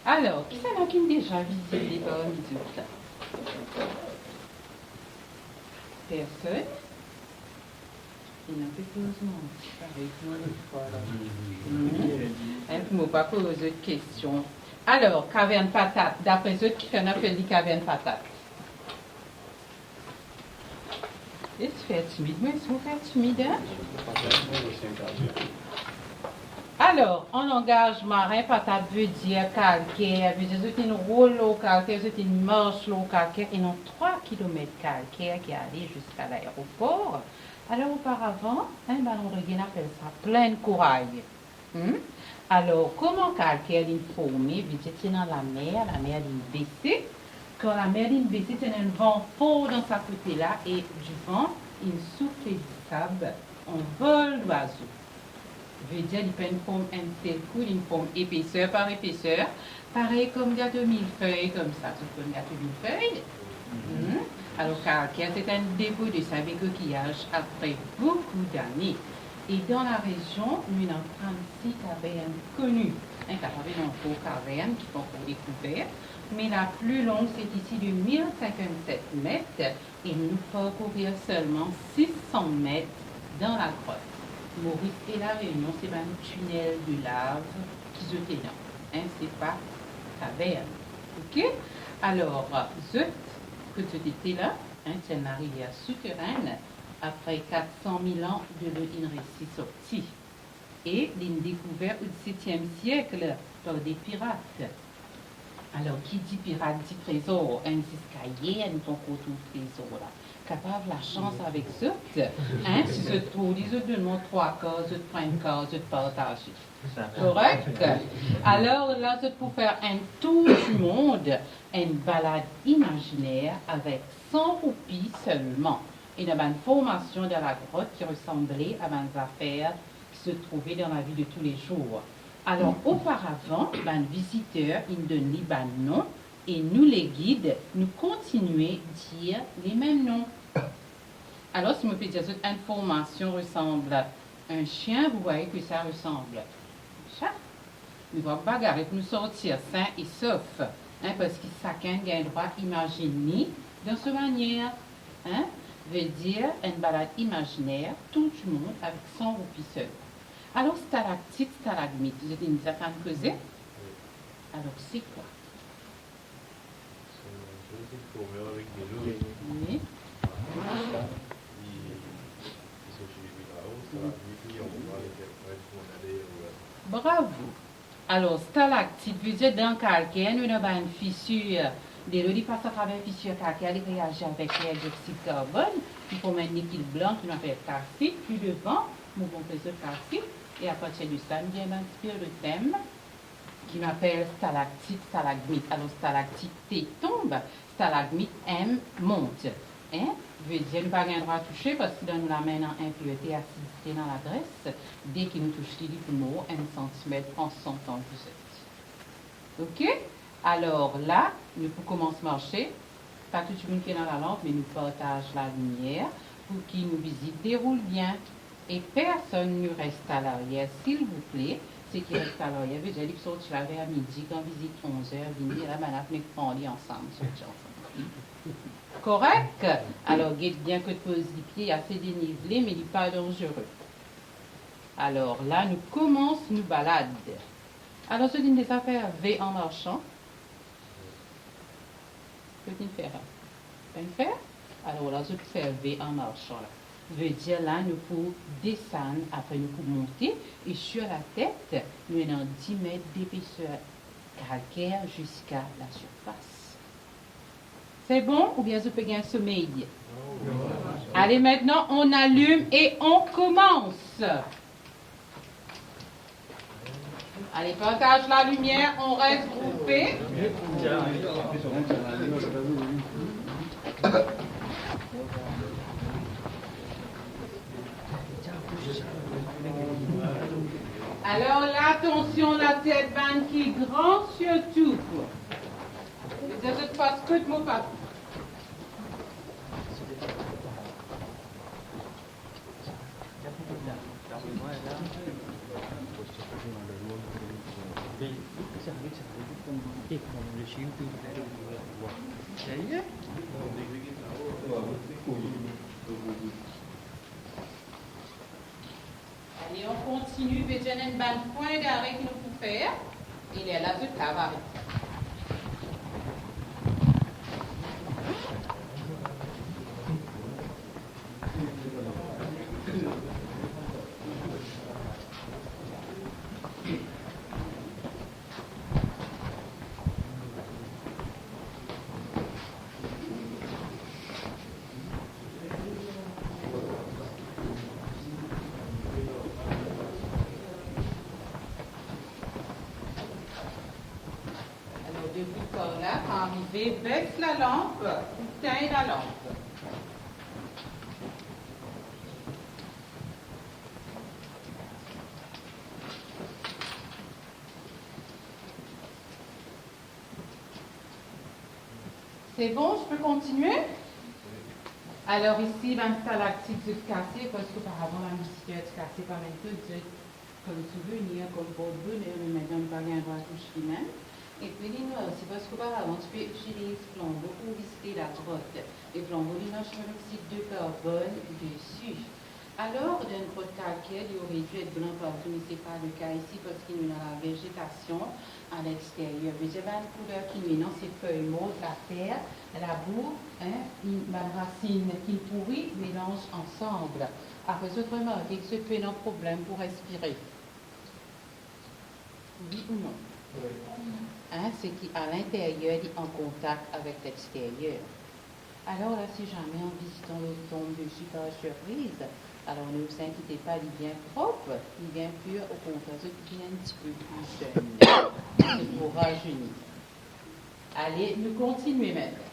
Alors, qui c'est là qui m'a déjà visité par un autres là? Personne? Il n'a pas posé avec moi l'autre fois là. Je ne m'a pas posé de questions. Alors, caverne patate. D'après ceux qui font appel de caverne patate. Est-ce que tu fais timide? Mais est-ce que vous faites timide, hein? Alors, en langage marin, patate veut dire calcaire, veut dire c'est une rouleau calcaire, c'est une marche l'eau calcaire, et non 3 km calcaire qui allait jusqu'à l'aéroport. Alors, auparavant, un ballon de gain appelle ça plein corail. Alors, comment calcaire est formé, veut dire c'est dans la mer est baissée. Quand la mer est baissée, c'est un vent fort dans sa côté-là, et du vent, il souffle du sable, on vole d'oiseaux. Veut dire qu'il fait une forme un seul coup, une forme épaisseur par épaisseur, pareil comme gâteau millefeuille, comme ça, tout comme gâteau millefeuille. Alors, calcaire, c'est un dépôt de sable et coquillage après beaucoup d'années. Et dans la région, nous avons 36 cavernes connues. Un caverne en faux caverne qui sont encore découvertes, mais la plus longue, c'est ici de 1057 mètres et nous parcourir seulement 600 mètres dans la grotte. Maurice et la Réunion, c'est un tunnel de lave qui se fait là. C'est pas caverne. Ok? Alors, que tu étais là, c'est une rivière souterraine. Après 400 000 ans de l'eau récit sorti. Et il découvert au XVIIe siècle par des pirates. Alors, qui dit pirate dit trésor. Un discaillé, un ton côté trésor là. Capable la chance avec ça. Si je trouve, ils te donnent 3 quarts, je te prends un quart, je te partage. Correct? Alors là, c'est pour faire un tour du monde, une balade imaginaire avec 100 roupies seulement. Et une formation dans la grotte qui ressemblait à des affaires qui se trouvaient dans la vie de tous les jours. Alors, auparavant, les visiteurs, ils donnent les noms et nous, les guides, nous continuons à dire les mêmes noms. Alors, si je peux dire cette information ressemble à un chien, vous voyez que ça ressemble à un chat. Nous allons bagarrer pour nous sortir sains et saufs, parce que chacun a un droit imaginer dans cette manière. Veut dire une balade imaginaire, tout le monde avec son roupies seul. Alors, stalactite, stalagmite, vous êtes une affaire de causer? Alors, c'est quoi? Oui. Bravo. Alors, stalactite veut dire dans calcaire, nous avons une fissure. Dès l'eau, il passe à travers une fissure calcaire, il réagit avec l'air d'oxyde de carbone, il forme un liquide blanc qui nous appelle calcite, puis le vent, nous avons fait ce calcite, et à partir de ça, nous avons inspiré le thème qui m'appelle stalactite, stalagmite. Alors, stalactite, T tombe, stalagmite, M monte. Veut dire, nous n'avons pas le droit à toucher parce que nous l'amène en impureté, acidité dans la graisse. Dès qu'il nous touche les poumons, 1 cm en 100 ans, vous êtes. OK? Alors là, nous pouvons commencer à marcher. Pas tout le monde qui est dans la lampe, mais nous partageons la lumière pour qu'il nous visite, déroule bien. Et personne ne reste à l'arrière, s'il vous plaît. C'est qui reste à l'arrière. Veut dire, il faut sortir vers midi, quand visite 11h, venir là, maintenant, nous prendre ensemble, sortir ensemble. Correct? Alors, bien que tu poses les pieds assez dénivelés, mais il n'est pas dangereux. Alors là, nous commençons nous balade. Alors, c'est une des affaires V en marchant. Peux-tu faire? Peux-tu faire? Alors là, je peux faire V en marchant. Là. Veut dire là, nous pouvons descendre, après nous pouvons monter, et sur la tête, nous avons 10 mètres d'épaisseur calcaire jusqu'à la surface. C'est bon ou bien je peux gagner un sommeil? Allez, maintenant, on allume et on commence. Allez, partage la lumière, on reste groupé. Alors, l'attention, la tête vanne qui est grande surtout. De toute façon, écoute-moi pas. Allez, on continue. J'ai un point d'arrêt qu'il nous faut faire. Il est là tout travail. Baisse la lampe, éteins la lampe. C'est bon, je peux continuer? Alors ici, stalactite de cassé, parce qu'auparavant, la musique est cassée par un peu, comme souvenir, comme pour bonheur, mais maintenant, pas bien voir touche lui-même. Et puis, c'est parce qu'auparavant, tu peux utiliser le flambeau pour visiter la grotte. Le flambeau, il a monoxyde de carbone dessus. Alors, dans une grotte calcaire, il aurait dû être blanc partout, mais ce n'est pas le cas ici parce qu'il y a la végétation à l'extérieur. Mais j'ai pas une couleur qui nuit, non, c'est feuilles mortes, la terre, la boue, une racine qui pourrit, mélange ensemble. Après, vous remarquez que ce fait un problème pour respirer. Oui ou non? Oui. C'est qu'à l'intérieur, il est en contact avec l'extérieur. Alors là, si jamais en visitant le tombe dessus par surprise, alors ne vous inquiétez pas, il est bien propre, il est bien pur, au contraire, il est un petit peu plus jeune. C'est pour rajeunir. Allez, nous continuons maintenant.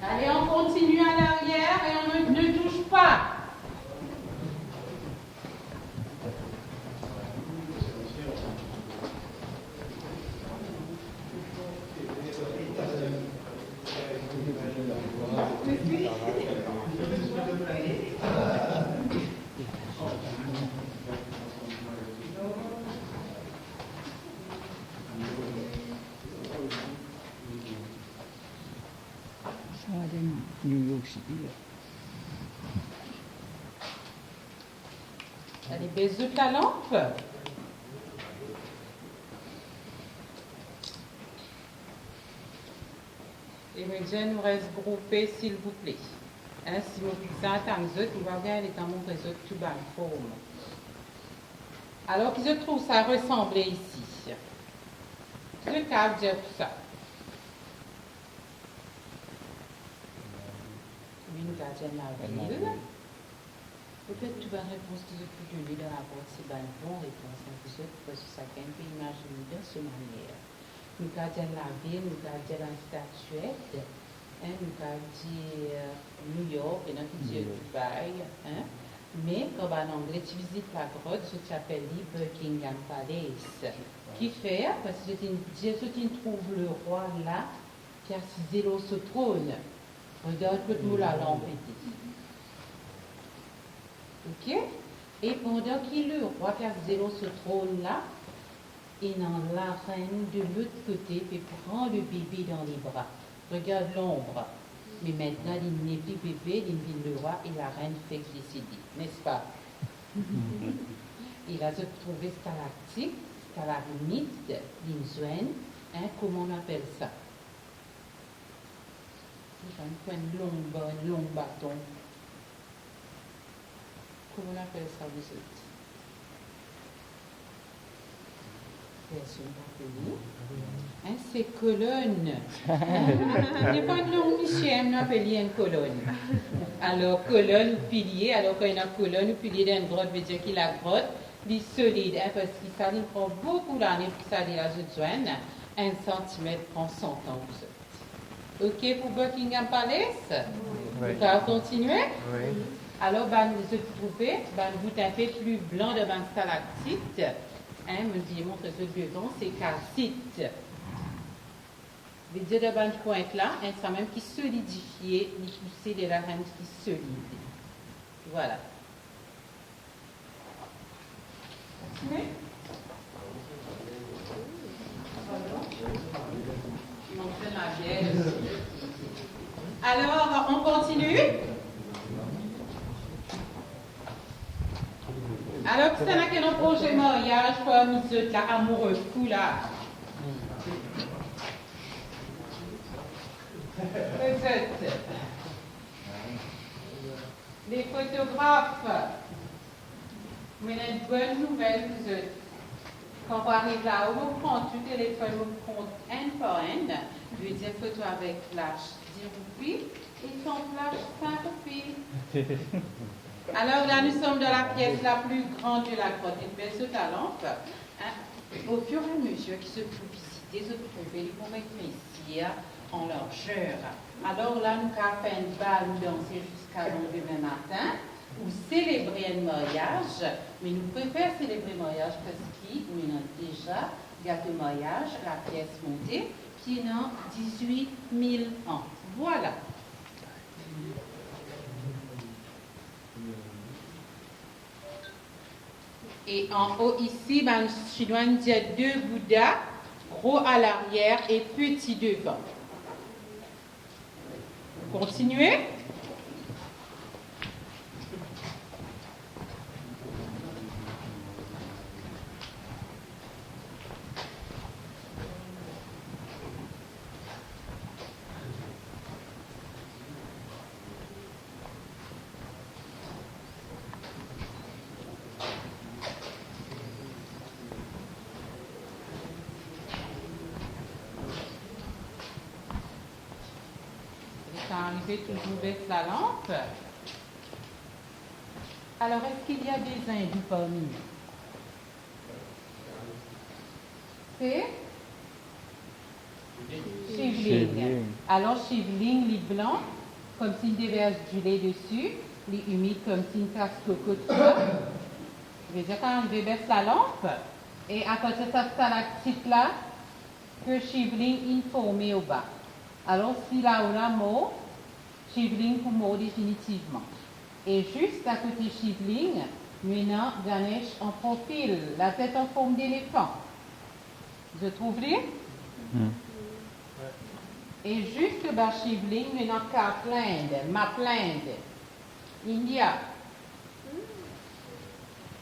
Allez, on continue à l'arrière et on ne touche pas. Allez, baisse la lampe. Et maintenant, nous reste groupés, s'il vous plaît. Si vous fixez un temps, vous va regarder dans mon réseau tout bas forme. Alors que je trouve ça ressembler ici. Je vais dire ça. Une gardienne la ville. Peut-être que tu vas répondre que je peux donner dans la boîte, c'est une bonne réponse. Parce que ça peut imaginer de cette manière. Nous gardions la ville, nous gardions la statuette, nous gardions New York, et nous gardions Dubaï. Mais quand en anglais, tu visites la grotte, je t'appelle Buckingham Palace. Qui fait, parce que tu trouves le roi là, qui a assisé sur ce trône. Regarde que nous la lampe était. Ok? Et pendant qu'il le roi qui a zéro ce trône-là, et dans la reine de l'autre côté, puis prend le bébé dans les bras. Regarde l'ombre. Mais maintenant, il n'est plus bébé, il dit le roi et la reine fait décider. N'est-ce pas? Il a trouvé stalactite, stalagmite, l'inzuen, comment on appelle ça? C'est un long bâton. Comment on appelle ça, vous autres? C'est colonne. Il n'y a pas de nom Michel, on appelle une colonne. Alors, colonne ou pilier, alors quand il y a une colonne ou pilier dans une grotte, veut dire qu'il a grotte, il est solide, parce que ça lui prend beaucoup d'années pour ça, il a besoin. 1 centimètre prend 100 ans, vous autres. OK pour Buckingham Palace? Oui. Vous pouvez continuer? Oui. Alors, vous trouvez, vous tapez plus blanc de stalactite. Me dit, montre ce devant, c'est calcite. Vous dire de ban pointe là, ça même qui solidifié, ni poussé de la reine qui solide. Voilà. Continuez. Alors, on continue. Alors, c'est là que notre projet mariage pour nous là, amoureux fou là. Peut-être. Les photographes. Mais une bonne nouvelle, vous êtes. Quand on arrive là, on vous prend tout téléphone, on vous prend un par un. Je veux dire photo avec flash 10 roupies et sans flash 5 roupies. Alors là, nous sommes dans la pièce la plus grande de la grotte, une belle saute à lampe. Au fur et à mesure qu'ils se trouvent visiter, se trouver, ils vont mettre ici en largeur. Alors là, nous avons fait une balle, nous danser jusqu'à demain matin, ou célébrer un mariage, mais nous préférons célébrer le mariage parce qu'on a déjà gâteau mariage, la pièce montée, qui a 18 000 ans. Voilà. Et en haut ici, je dois dire 2 Bouddhas, gros à l'arrière et petit devant. Continuez. Toujours baisse la lampe. Alors, est-ce qu'il y a des hindous parmi nous? C'est Shivling. Alors, Shivling, les blancs, comme s'il déverse du lait dessus, les humides, comme s'il casse coco de soie. Je veux dire, quand on baisse la lampe, et à côté de cette stalactite-là, que Shivling informé au bas. Alors, si là on a mot, Shivling pour mot définitivement. Et juste à côté Shivling, maintenant Ganesh en profil, la tête en forme d'éléphant. Je trouve les? Et juste bas Shivling, maintenant Kaplinde, Maplinde, India.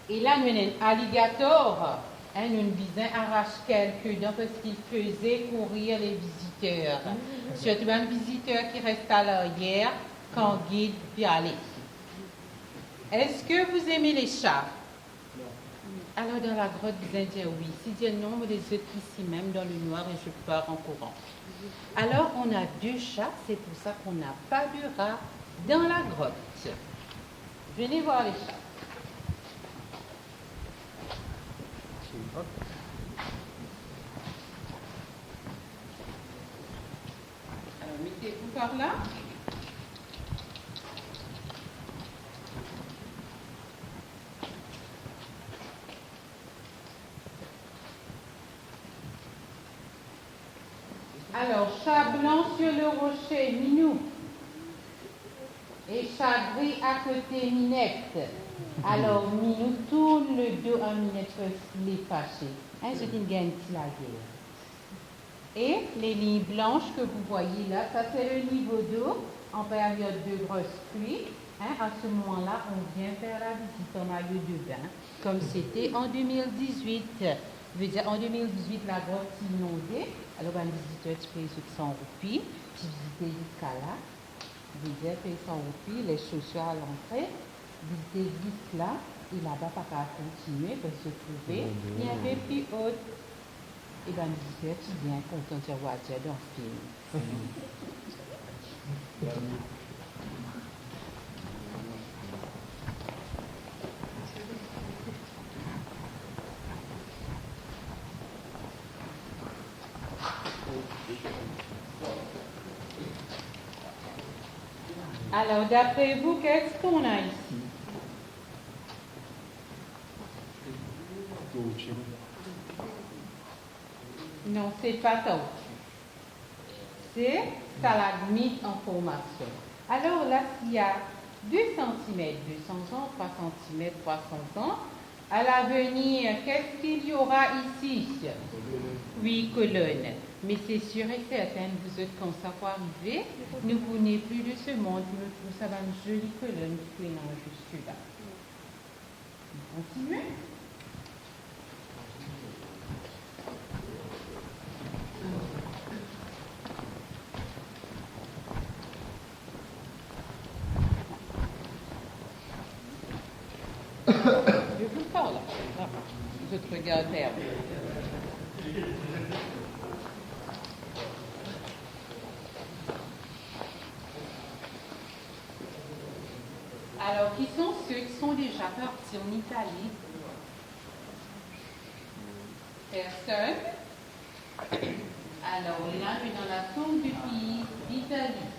Et là, nous avons un alligator. Une bizin arrache quelques dents parce qu'il faisait courir les visiteurs. Surtout un visiteur qui reste à l'arrière quand guide puis aller. Est-ce que vous aimez les chats? Alors dans la grotte, vous allez dire oui. Si dire non, vous les êtes ici même dans le noir et je pars en courant. Alors on a 2 chats, c'est pour ça qu'on n'a pas de rats dans la grotte. Venez voir les chats. Alors, mettez-vous par là. Alors, chat blanc sur le rocher, Minou. Et chat gris à côté, Minette. Alors, Minou tourne le dos à Minette parce qu'il est fâché. C'est une gagne la guerre. Et les lignes blanches que vous voyez là, ça c'est le niveau d'eau en période de grosse pluie. À ce moment-là, on vient faire la visite en maillot de bain, comme c'était en 2018. Je veux dire, en 2018, la grotte est inondée. Alors, un visiteur, tu payes 100 roupies, tu visites jusqu'à là. Je veux dire, paye 100 roupies, les chaussures à l'entrée. Visiter juste là, et là-bas, pas qu'à continuer, parce que se trouver, il y a un peu plus haute. Et bien, le visiteur, tu viens content de voir Dieu dans ce film. Alors, d'après vous, qu'est-ce qu'on a ici? Non, c'est pas caoutchouc. C'est stalagmite en formation. Alors là, s'il y a 2 cm, 200 ans, 3 cm, 300 ans, à l'avenir, qu'est-ce qu'il y aura ici? Oui, colonnes. Mais c'est sûr et certain, vous êtes comme ça pour arriver, ne vous n'êtes plus de ce monde, vous savez une jolie colonne qui est juste là. On continue. Je vous parle là. Vous êtes regardez. Alors, qui sont ceux qui sont déjà partis en Italie? Personne? Alors, là, on est dans la tombe du pays d'Italie.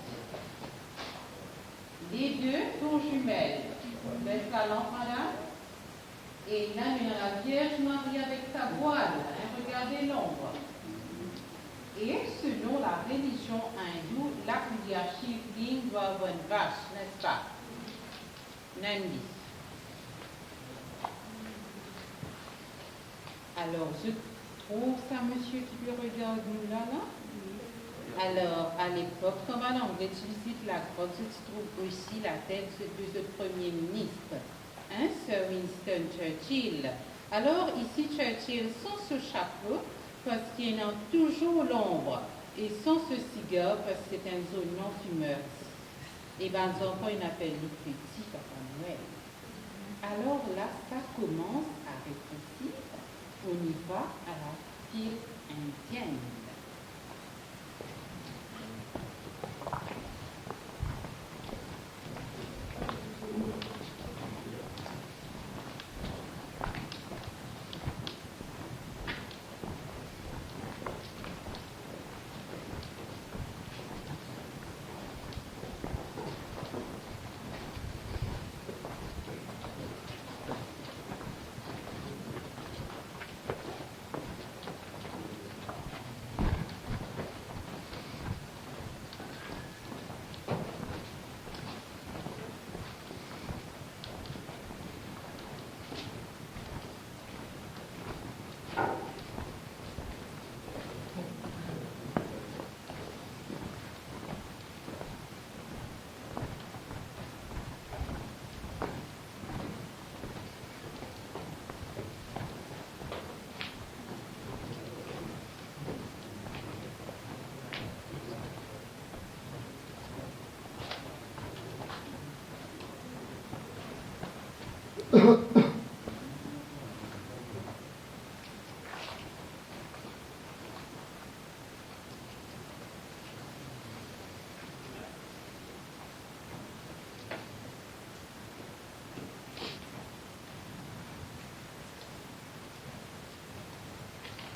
Les deux sont jumelles. Laisse la lampe, madame. Et là, on est dans la Vierge Marie avec sa voile. Regardez l'ombre. Et selon la religion hindoue, la prière Shivling doit avoir une vache, n'est-ce pas? Nandi. Alors, je trouve ça, monsieur, qui peut regarder nous là, là. Alors, à l'époque, comme en anglais, tu visites la grotte, tu trouves aussi la tête de ce premier ministre, hein, Sir Winston Churchill. Alors, ici, Churchill, sans ce chapeau, parce qu'il a toujours l'ombre, et sans ce cigare, parce que c'est une zone non fumeur. Et bien, enfants, ils appellent le petit Papa Noël. Alors là, ça commence à rétrécir. On y va à la file indienne.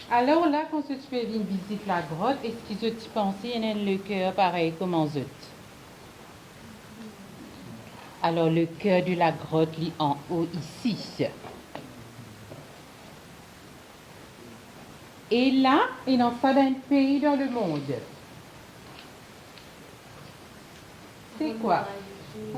Alors là, quand tu fais une visite la grotte, est-ce que tu penses qu'il y a le cœur pareil comme en autres? Alors le cœur de la grotte lit en haut ici. Et là, il en fait un pays dans le monde. C'est quoi?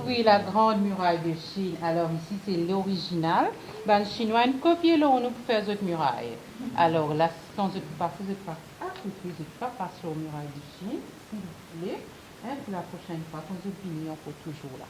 Oui, la grande muraille de Chine. Alors ici, c'est l'original. Ben, les Chinois ont copié l'on pour faire cette muraille. Alors là, quand je passe, je passe à côté, je ne pas passer aux murailles de Chine, s'il vous plaît. Hein, pour la prochaine fois, quand je finis, on faut toujours là.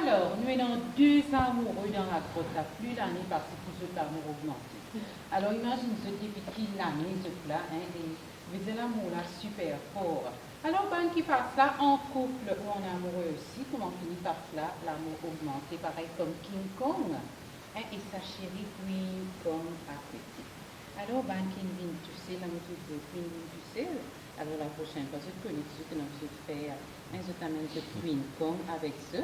Alors, nous avons deux amoureux dans la grotte, la plus l'année parce que pour cet amour augmenté. Alors, imagine ce depuis l'année, ce là, hein, et vous avez l'amour là super fort. Alors, ben, qui passe là en couple ou en amoureux aussi, comment finit par là, l'amour augmenté, pareil comme King Kong, hein, et sa chérie Queen Kong à côté. Alors, ben, King vient tousser, là, nous tous deux, Queen vient tousser. Alors, la prochaine fois, je connais tout ce que nous allons faire. Je t'amène ce Queen Kong avec ce.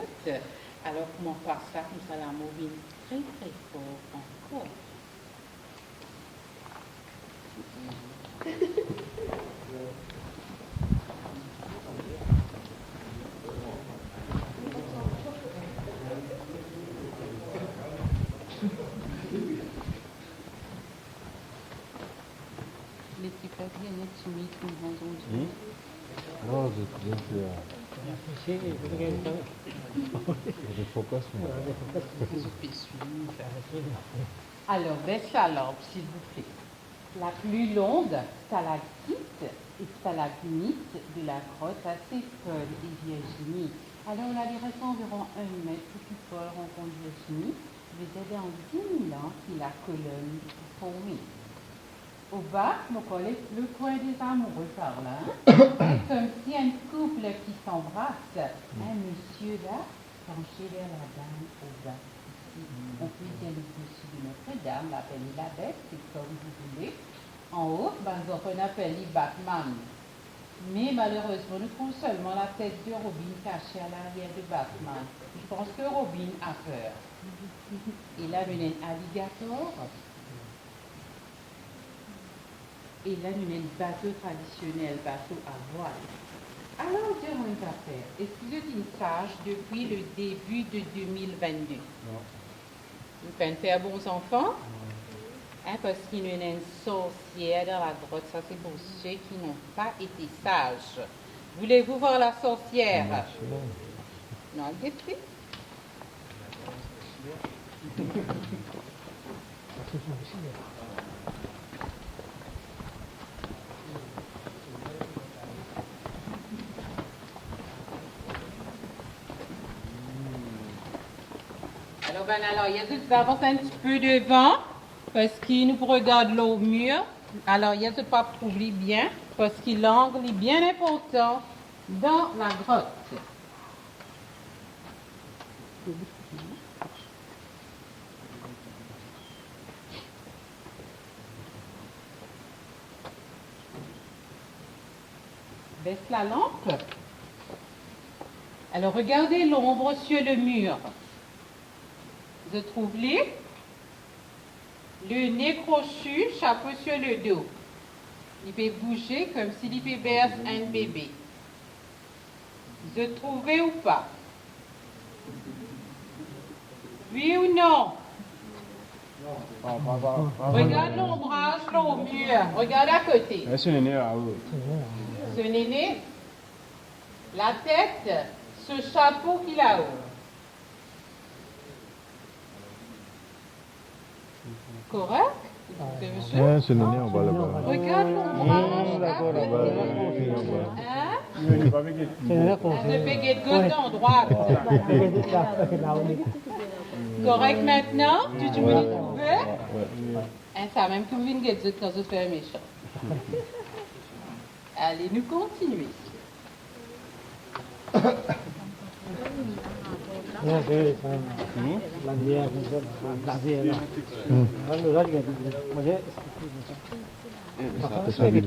Alors, comment faire ça, comme ça, l'amour vient très, très fort encore. Les petits papiers, les petits mythes, nous rendons du. Non, je bien sûr. Des focus, Alors, baisse la lampe, s'il vous plaît. La plus longue stalactite et stalagmite de la grotte assez Paul et Virginie. Alors, la direction environ 1 mètre que Paul rencontre Virginie. Vous avez en 10 000 ans qui la colonne formée. Au bas, nous collons le coin des amoureux par là. C'est comme si un couple qui s'embrasse. Un monsieur là, penché vers la dame au bas. On peut dire le dessus de Notre-Dame, l'appelle la bête, c'est comme vous voulez. En haut, ben, on appelle Batman. Mais malheureusement, nous trouvons seulement la tête de Robin cachée à l'arrière de Batman. Je pense que Robin a peur. Et là, il y a un alligator. Et là, nous avons un bateau traditionnel, bateau à voile. Alors, Dieu, on va faire. Est-ce que vous êtes sage depuis le début de 2022? Non. Vous pouvez faire bons enfants? Hein, parce qu'il y a une sorcière dans la grotte. Ça, c'est pour ceux qui n'ont pas été sages. Voulez-vous voir la sorcière? Non, elle détruit. Alors, il y a tout d'abord un petit peu de vent, parce qu'il nous regarde l'eau au mur. Alors, il y a tout pas prouver bien, parce que l'angle est bien important dans la grotte. Baisse la lampe. Alors, regardez l'ombre sur le mur. Vous trouvez le nez crochu, chapeau sur le dos. Il peut bouger comme s'il peut bercer un bébé. Vous trouvez ou pas? Oui ou non? Regarde l'ombrage là au mur. Regarde à côté. C'est un néné à eux. Ce néné, la tête, ce chapeau qu'il a haut. Correct? C'est un néné en bas là-bas. Regarde l'ombrage à côté. Hein? Un baguette gauche en droite. Correct maintenant? Tu me l'as trouvé? Hein, ça même que vous venez de dire quand vous faites méchant. Allez, nous continuer.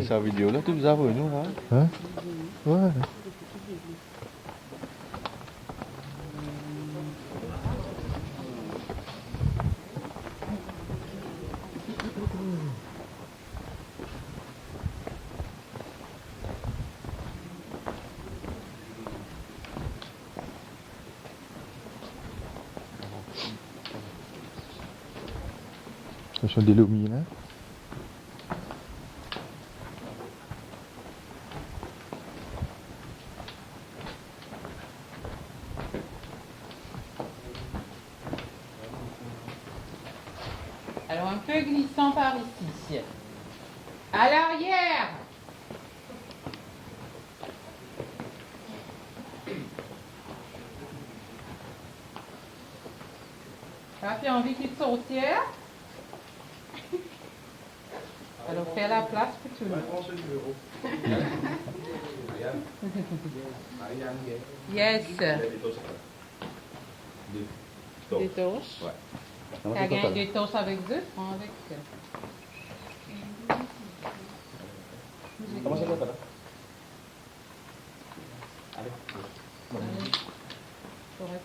Sa vidéo là, tu nous as vu, nous, hein? Ouais. Ce sont des lumines, hein? Alors, un peu glissant par ici. À l'arrière. Tu as envie qu'il te sorcière? Alors fais la place pour tout le monde. Yes. Des toasts. Ouais. Tu as gagné des toasts avec œufs? Prends avec Comment ça s'appelle? Allez. Correct.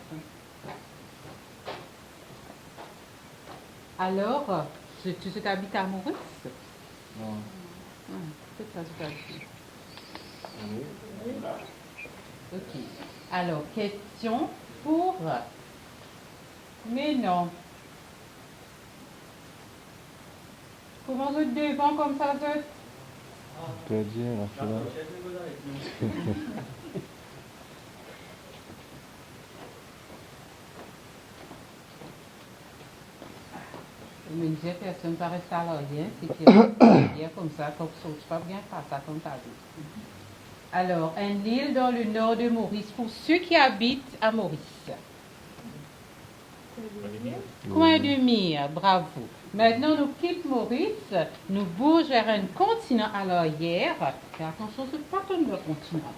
Alors, tu sais t'habites à Maurice? Non. C'est ça, c'est ça. Ok. Alors, question pour... Mais non. Comment vous devant comme ça, vous? Tu as dit, la finale. Je me disais, personne ne paraît salarié, c'est bien comme ça, comme ça, tu pas bien faire ça comme t'as dit. Alors, une île dans le nord de Maurice, pour ceux qui habitent à Maurice. Coin de Mire, bravo. Maintenant, nous quittons Maurice, nous bougeons vers un continent à l'arrière. Et attention, ce n'est pas comme le continent.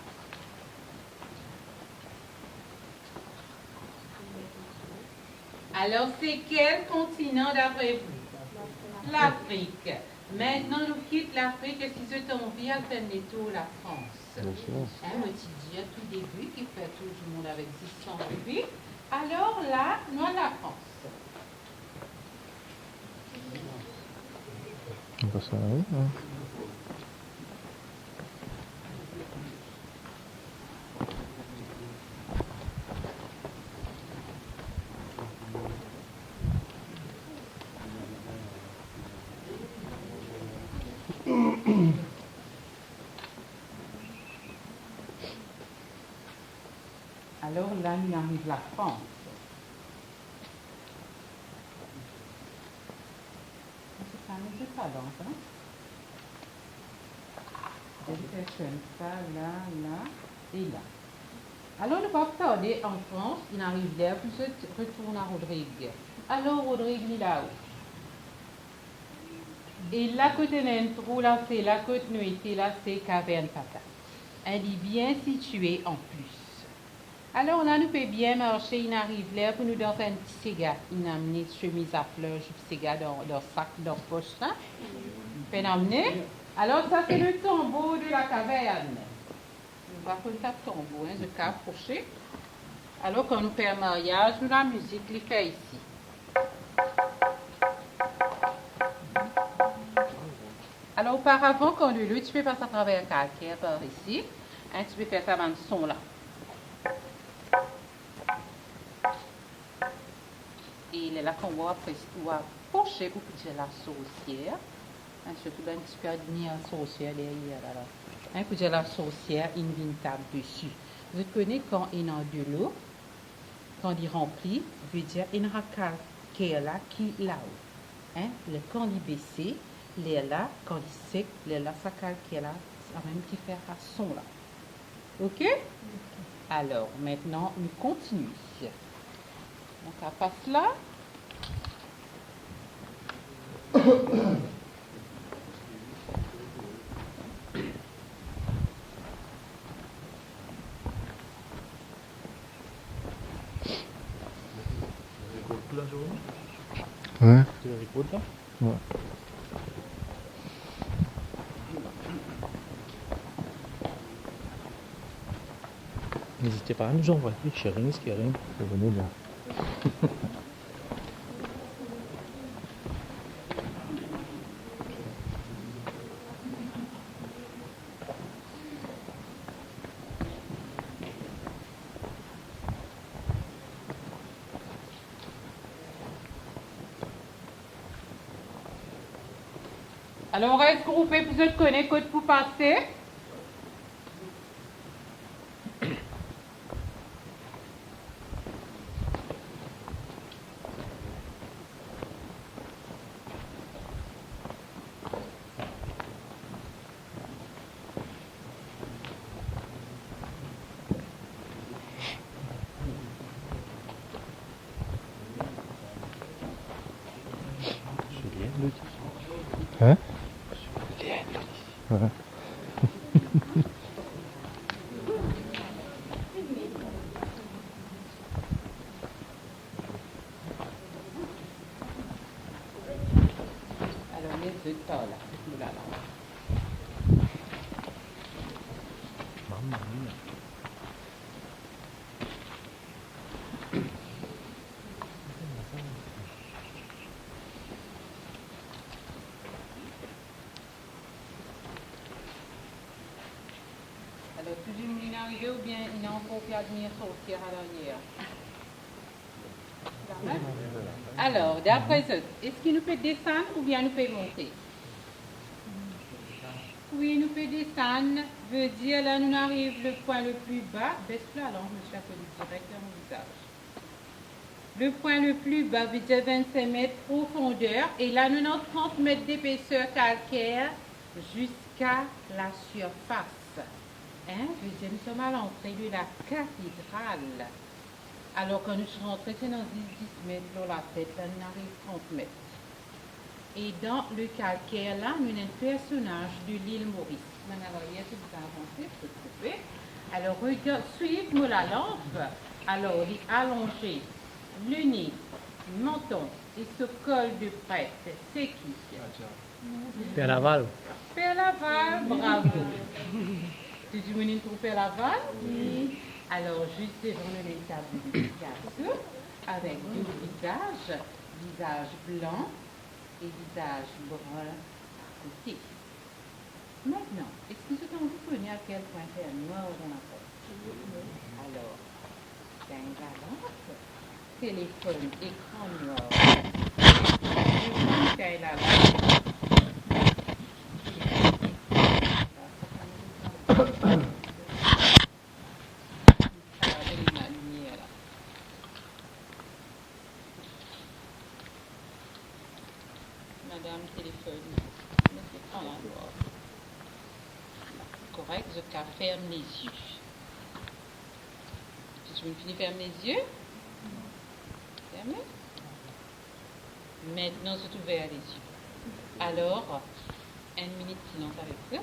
Alors, c'est quel continent d'après vous? L'Afrique. Maintenant, nous quittons l'Afrique et si vous envie à faire le tour la France. Bien sûr. Un petit dia tout début qui fait tout le monde avec 600 depuis. Alors là, nous à la France. On passe à la rue, hein. Alors là, nous arrive la France. C'est ça, mais c'est ça donc, hein? Ça, là, là et là. Alors, nous pas tarder en France, il arrive là, puis je retourne à Rodrigue. Alors, Rodrigue, il est là-haut. Et la côte d'intro, là, c'est la côte nuitée, là, c'est Caverne Pata. Elle est bien située en plus. Alors là, nous pouvons bien marcher, il arrive là, pour nous donner un petit cigare. Il a amené chemise à fleurs, cigare dans le sac, dans la poche, hein. Il peut l'amener. Alors, ça, c'est le tombeau de la caverne. On va faire un tombeau, hein, de cas approché. Alors, quand nous faisons un mariage, nous, la musique, les fait ici. Alors, auparavant, quand le tu peux passer à travers un calcaire par ici. Hein, tu peux faire ça dans le son là. Et là qu'on va approcher pour que la sorcière. Hein, surtout dans un petit peu de la sorcière derrière là. Hein, pour dire la sorcière, il vient tape dessus. Vous connaissez quand il y a de l'eau, quand il remplit, veut dire il y a un calcaire là qui est là-haut. Hein, le quand il baisse, les là, quand il sec, les là, ça calcaire là, ça va même qui faire un son là. Ok? Alors, maintenant, nous continuons. Donc, on passe là. Toute la journée? Ouais. Tu la récoltes là? Ouais. N'hésitez pas à nous envoyer des sharing, ce qui arrive. Venez bien. Alors, on reste groupé, vous êtes connaissez code pour passer. Hein? Ouais. Alors, les œufs, là, nous la langue. Alors, toujours une arrivée ou bien il a encore pu admirer sortir à l'arrière? Alors, d'après ça, est-ce qu'il nous peut descendre ou bien nous peut monter? Oui, nous peut descendre, veut dire là nous arrivons le point le plus bas, baisse là, alors monsieur appelle direct dans mon visage. Le point le plus bas veut dire 25 mètres profondeur et là nous avons 30 mètres d'épaisseur calcaire jusqu'à la surface. Hein? Veut dire nous sommes à l'entrée de la cathédrale. Alors quand nous sommes rentrés, c'est dans 10 mètres sur la tête, là nous arrivons 30 mètres. Et dans le calcaire, là, nous avons un personnage de l'île Maurice. Maintenant, il y a tout avancé, je peux couper. Alors, regarde, suivez-moi la lampe. Alors, il est allongé, le nez, menton, et se colle de près. C'est qui? Père Laval. Père Laval, bravo. Tu dis, vous pour Père Laval? Oui. Alors, juste devant le table de méditation, avec deux visages, visage blanc, et visage brun à côté. Maintenant, est-ce que vous comprenez à quel point c'est noir dans la porte? Alors, c'est un lampe, téléphone, écran noir. Je vais la lampe. Madame téléphone, mettez en l'endroit. Correct, je ferme les yeux. Si je me finis ferme les yeux. Fermez. Maintenant, c'est ouvert les yeux. Alors, 1 minute silence avec ça.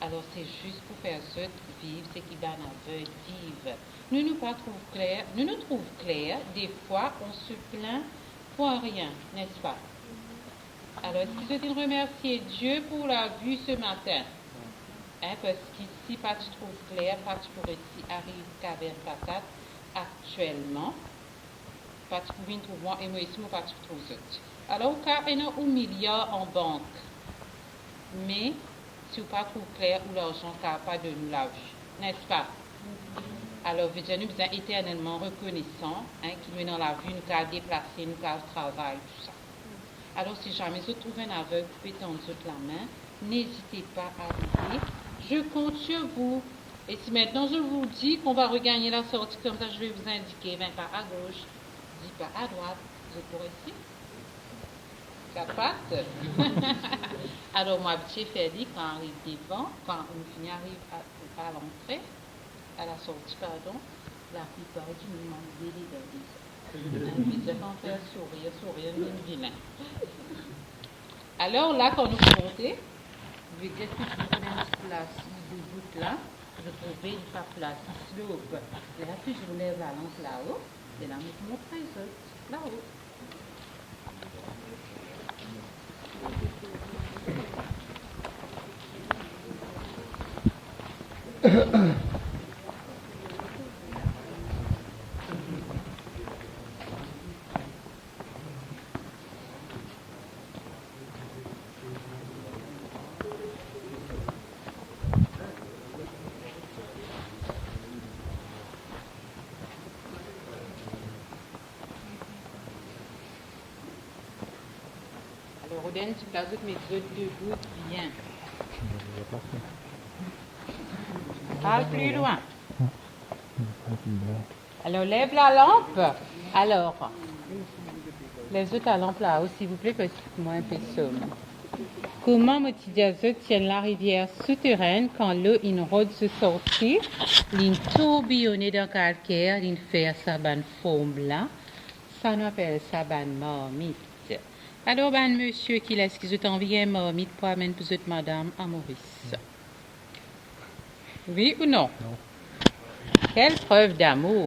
Alors, c'est juste pour faire ça, vivre, c'est qui va en aveugle, vivre. Nous nous trouvons clair, des fois, on se plaint pour rien, n'est-ce pas? Alors, est-ce que je veux remercier Dieu pour la vue ce matin? Hein, parce qu'ici, pas tu trouves clair, pas tu pourrais ici arriver caverne patate actuellement. Pas tu pouvais trouver moi et moi ici, pas tu trouves ça. Alors, car il y a un milliard en banque. Mais, si vous pas trouve clair, ou l'argent capable de nous la vue, n'est-ce pas? Alors, nous sommes éternellement reconnaissants, hein, qui nous dans la vue, nous avons déplacé, nous avons travaillé, tout ça. Alors, si jamais vous trouvez un aveugle, vous pouvez tendre la main. N'hésitez pas à arriver. Je compte sur vous. Et si maintenant je vous dis qu'on va regagner la sortie, comme ça, je vais vous indiquer 20 pas à gauche, 10 pas à droite. Vous êtes pour ici? 4 pattes. Alors, moi, petit Félix, quand on arrive devant, quand on finit arrive à l'entrée, à la sortie, pardon, la plupart du monde délire de ça. Je vais faire sourire, une vilain. Alors là, quand nous montons, je vais dire que je vais donner une place de bout là, je trouvais une place slope. Et là, puis je lève la lampe là-haut, et là, je montre ça, là-haut. Alors, Oden, tu places mes deux debout bien. Parle plus loin. Alors, lève la lampe. Alors, lève la lampe là-haut, s'il vous plaît, parce que moi, un peu somme. Comment Motidiazo tient la rivière souterraine quand l'eau inrode se sortir, l'in tourbillonner dans le calcaire, l'in faire sa bonne forme là, ça nous appelle sa bonne marmite. Alors, ben, monsieur qui laisse qui vous envoie marmite pour amener pour cette madame à Maurice. Oui ou non? Non. Quelle preuve d'amour!